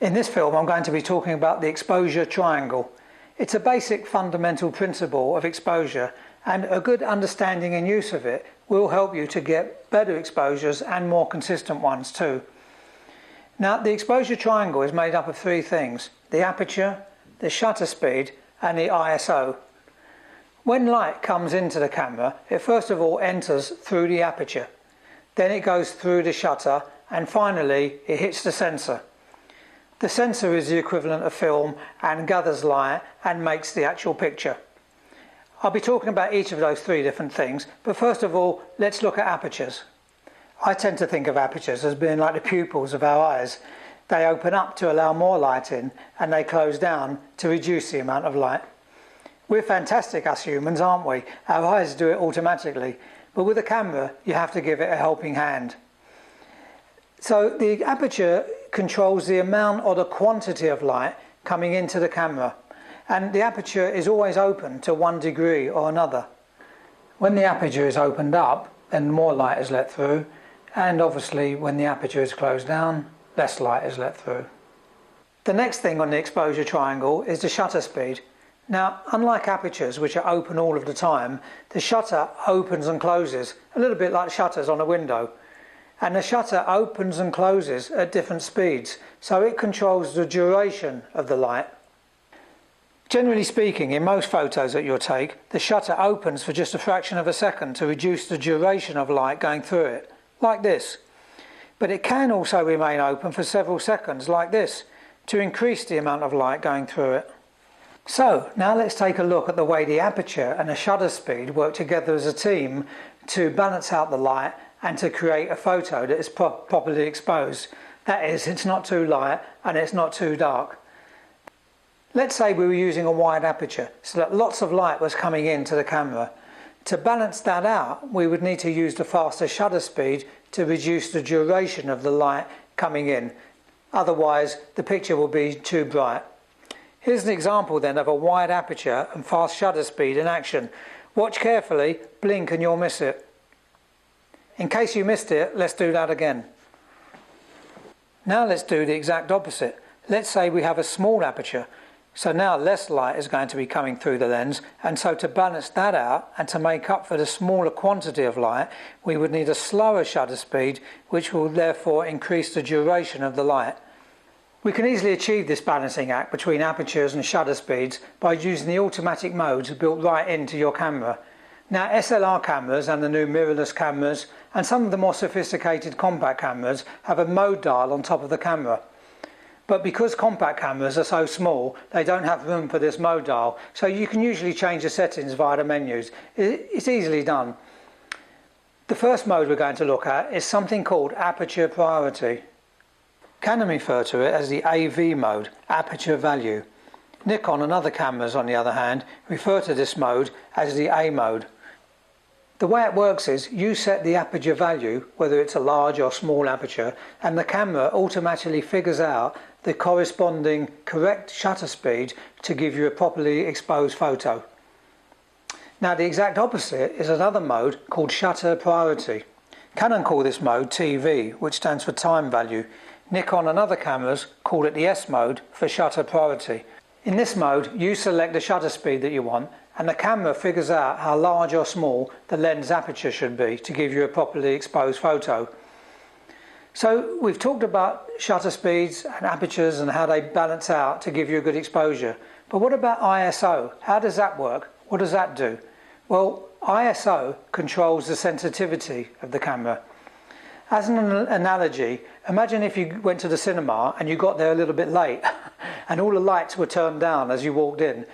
In this film I'm going to be talking about the exposure triangle. It's a basic fundamental principle of exposure, and a good understanding and use of it will help you to get better exposures and more consistent ones too. Now, the exposure triangle is made up of three things: the aperture, the shutter speed and the ISO. When light comes into the camera, it first of all enters through the aperture, then it goes through the shutter, and finally it hits the sensor. The sensor is the equivalent of film and gathers light and makes the actual picture. I'll be talking about each of those three different things, but first of all, let's look at apertures. I tend to think of apertures as being like the pupils of our eyes. They open up to allow more light in, and they close down to reduce the amount of light. We're fantastic, us humans, aren't we? Our eyes do it automatically, but with a camera you have to give it a helping hand. So the aperture controls the amount or the quantity of light coming into the camera, and the aperture is always open to 1 degree or another. When the aperture is opened up, then more light is let through, and obviously when the aperture is closed down, less light is let through. The next thing on the exposure triangle is the shutter speed. Now, unlike apertures, which are open all of the time, the shutter opens and closes, a little bit like shutters on a window. And the shutter opens and closes at different speeds, so it controls the duration of the light. Generally speaking, in most photos that you'll take, the shutter opens for just a fraction of a second to reduce the duration of light going through it, like this. But it can also remain open for several seconds, like this, to increase the amount of light going through it. So, now let's take a look at the way the aperture and the shutter speed work together as a team to balance out the light and to create a photo that is properly exposed. That is, it's not too light and it's not too dark. Let's say we were using a wide aperture so that lots of light was coming into the camera. To balance that out, we would need to use the faster shutter speed to reduce the duration of the light coming in. Otherwise, the picture will be too bright. Here's an example then of a wide aperture and fast shutter speed in action. Watch carefully, blink and you'll miss it. In case you missed it, let's do that again. Now let's do the exact opposite. Let's say we have a small aperture, so now less light is going to be coming through the lens, and so to balance that out and to make up for the smaller quantity of light, we would need a slower shutter speed, which will therefore increase the duration of the light. We can easily achieve this balancing act between apertures and shutter speeds by using the automatic modes built right into your camera. Now, SLR cameras and the new mirrorless cameras and some of the more sophisticated compact cameras have a mode dial on top of the camera. But because compact cameras are so small, they don't have room for this mode dial, so you can usually change the settings via the menus. It's easily done. The first mode we're going to look at is something called aperture priority. Canon refer to it as the AV mode, aperture value. Nikon and other cameras, on the other hand, refer to this mode as the A mode. The way it works is you set the aperture value, whether it's a large or small aperture, and the camera automatically figures out the corresponding correct shutter speed to give you a properly exposed photo. Now, the exact opposite is another mode called shutter priority. Canon call this mode TV, which stands for time value. Nikon and other cameras call it the S mode for shutter priority. In this mode, you select the shutter speed that you want, and the camera figures out how large or small the lens aperture should be to give you a properly exposed photo. So we've talked about shutter speeds and apertures and how they balance out to give you a good exposure. But what about ISO? How does that work? What does that do? Well, ISO controls the sensitivity of the camera. As an analogy, imagine if you went to the cinema and you got there a little bit late and all the lights were turned down as you walked in.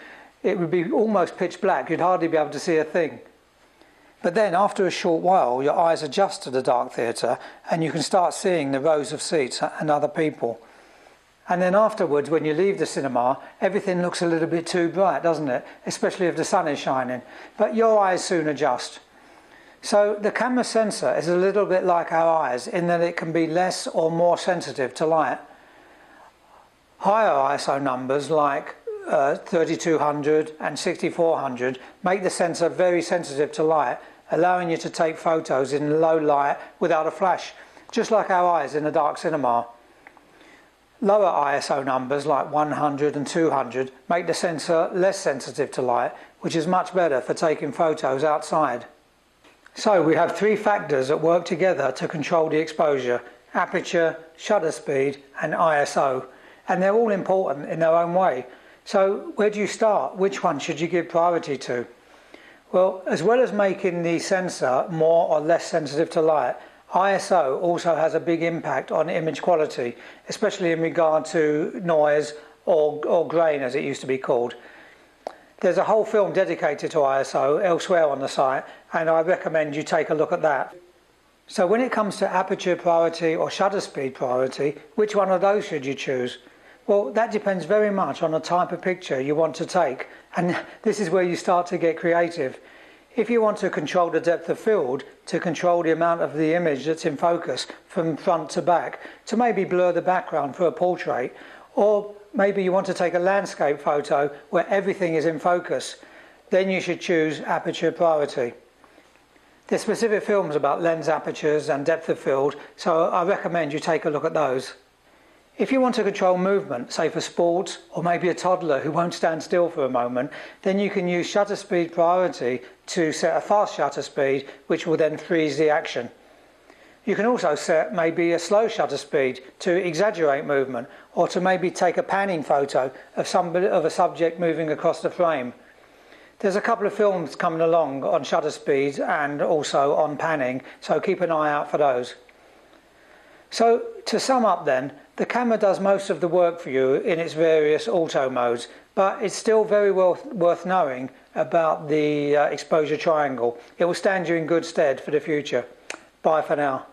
It would be almost pitch black, you'd hardly be able to see a thing. But then after a short while, your eyes adjust to the dark theatre and you can start seeing the rows of seats and other people. And then afterwards, when you leave the cinema, everything looks a little bit too bright, doesn't it? Especially if the sun is shining. But your eyes soon adjust. So the camera sensor is a little bit like our eyes in that it can be less or more sensitive to light. Higher ISO numbers like 3200 and 6400 make the sensor very sensitive to light, allowing you to take photos in low light without a flash, just like our eyes in a dark cinema. Lower ISO numbers like 100 and 200 make the sensor less sensitive to light, which is much better for taking photos outside. So we have three factors that work together to control the exposure: aperture, shutter speed and ISO, and they're all important in their own way. So where do you start? Which one should you give priority to? Well, as well as making the sensor more or less sensitive to light, ISO also has a big impact on image quality, especially in regard to noise or grain, as it used to be called. There's a whole film dedicated to ISO elsewhere on the site, and I recommend you take a look at that. So when it comes to aperture priority or shutter speed priority, which one of those should you choose? Well, that depends very much on the type of picture you want to take, and this is where you start to get creative. If you want to control the depth of field, to control the amount of the image that's in focus from front to back, to maybe blur the background for a portrait, or maybe you want to take a landscape photo where everything is in focus, then you should choose aperture priority. There's specific films about lens apertures and depth of field, so I recommend you take a look at those. If you want to control movement, say for sports, or maybe a toddler who won't stand still for a moment, then you can use shutter speed priority to set a fast shutter speed, which will then freeze the action. You can also set maybe a slow shutter speed to exaggerate movement, or to maybe take a panning photo of a subject moving across the frame. There's a couple of films coming along on shutter speed and also on panning, so keep an eye out for those. So to sum up then, the camera does most of the work for you in its various auto modes, but it's still very well worth knowing about the exposure triangle. It will stand you in good stead for the future. Bye for now.